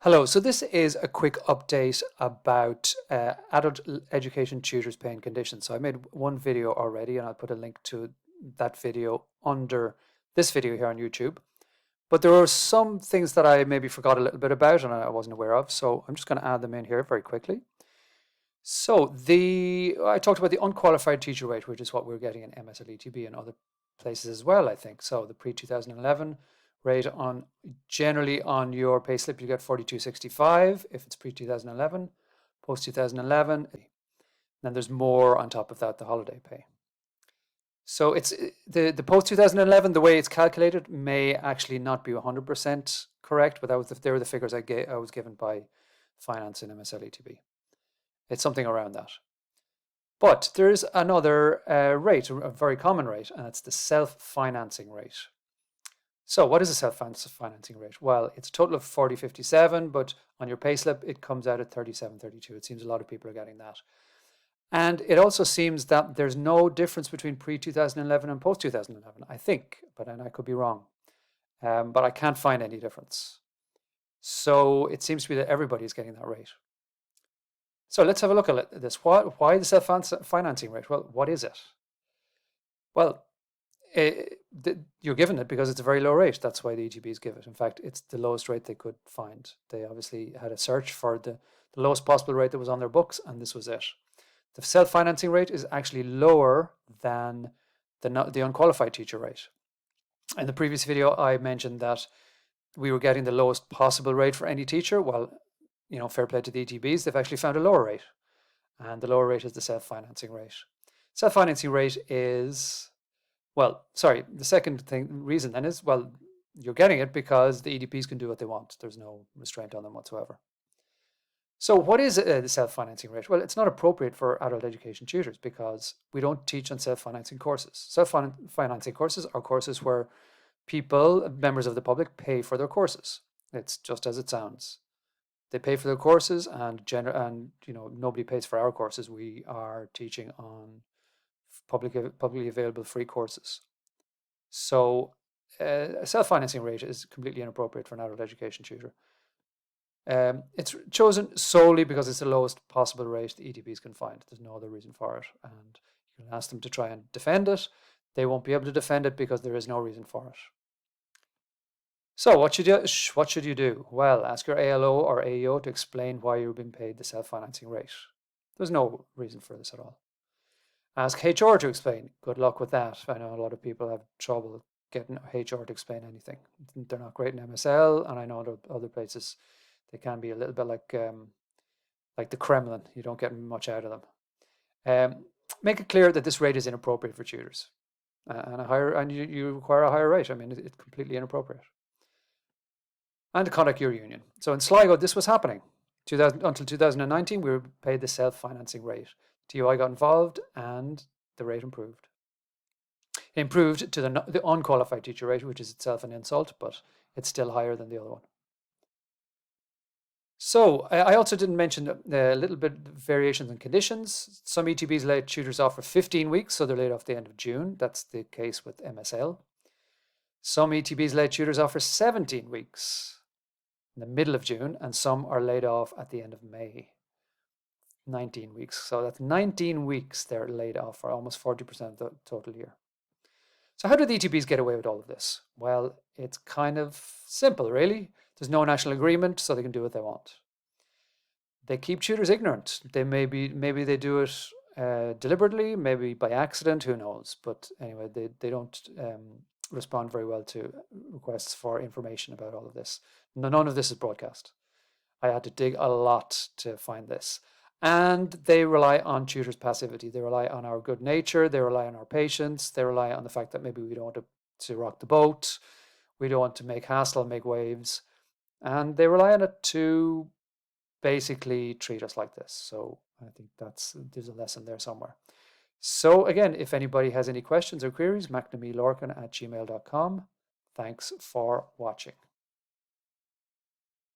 Hello, so this is a quick update about adult education tutors pay and conditions. So I made one video already and I'll put a link to that video under this video here on YouTube. But there are some things that I maybe forgot a little bit about and I wasn't aware of. So I'm just going to add them in here very quickly. So I talked about the unqualified teacher rate, which is what we're getting in MSL-ETB and other places as well, I think. So the pre-2011 rate generally on your payslip, you get 42.65 if it's pre-2011, post-2011. Then there's more on top of that, the holiday pay. So it's the post-2011, the way it's calculated may actually not be 100% correct, but they were the figures I was given by finance in MSL-ETB. It's something around that. But there's another rate, a very common rate, and it's the self-financing rate. So what is a self-financing rate? Well, it's a total of 40.57, but on your payslip, it comes out at 37.32. It seems a lot of people are getting that. And it also seems that there's no difference between pre-2011 and post-2011, I think, but I could be wrong. But I can't find any difference. So it seems to be that everybody is getting that rate. So let's have a look at this. Why the self-financing rate? Well, what is it? Well, you're given it because it's a very low rate. That's why the ETBs give it. In fact, it's the lowest rate they could find. They obviously had a search for the lowest possible rate that was on their books, and this was it. The self-financing rate is actually lower than the unqualified teacher rate. In the previous video, I mentioned that we were getting the lowest possible rate for any teacher. Well, fair play to the ETBs, they've actually found a lower rate. And the lower rate is the self-financing rate. Self-financing rate is, the second reason then is, you're getting it because the EDPs can do what they want. There's no restraint on them whatsoever. So what is the self-financing rate? Well, it's not appropriate for adult education tutors because we don't teach on self-financing courses. Self-financing courses are courses where people, members of the public, pay for their courses. It's just as it sounds. They pay for their courses, and nobody pays for our courses. We are teaching on publicly available free courses. So a self-financing rate is completely inappropriate for an adult education tutor. It's chosen solely because it's the lowest possible rate the ETBs can find. There's no other reason for it. And you can ask them to try and defend it. They won't be able to defend it because there is no reason for it. So what should you do? Well, ask your ALO or AEO to explain why you're being paid the self-financing rate. There's no reason for this at all. Ask HR to explain. Good luck with that. I know a lot of people have trouble getting HR to explain anything. They're not great in MSL, and I know other places they can be a little bit like the Kremlin. You don't get much out of them. Make it clear that this rate is inappropriate for tutors, and you require a higher rate. I mean, it's completely inappropriate. And to contact your union. So in Sligo, this was happening. Until 2019, we were paid the self-financing rate. TUI got involved and the rate improved. It improved to the unqualified teacher rate, which is itself an insult, but it's still higher than the other one. So I also didn't mention a little bit variations in conditions. Some ETBs laid tutors off for 15 weeks, so they're laid off the end of June. That's the case with MSL. Some ETBs laid tutors off for 17 weeks in the middle of June, and some are laid off at the end of May. 19 weeks. So that's 19 weeks they're laid off for, almost 40% of the total year. So how do the ETBs get away with all of this? Well, it's kind of simple, really. There's no national agreement, so they can do what they want. They keep tutors ignorant. Maybe they do it deliberately, maybe by accident, who knows? But anyway, they don't respond very well to requests for information about all of this. None of this is broadcast. I had to dig a lot to find this. And they rely on tutors' passivity. They rely on our good nature. They rely on our patience. They rely on the fact that maybe we don't want to rock the boat. We don't want to make hassle, make waves. And they rely on it to basically treat us like this. So I think there's a lesson there somewhere. So again, if anybody has any questions or queries, mcnameelorcan@gmail.com. Thanks for watching.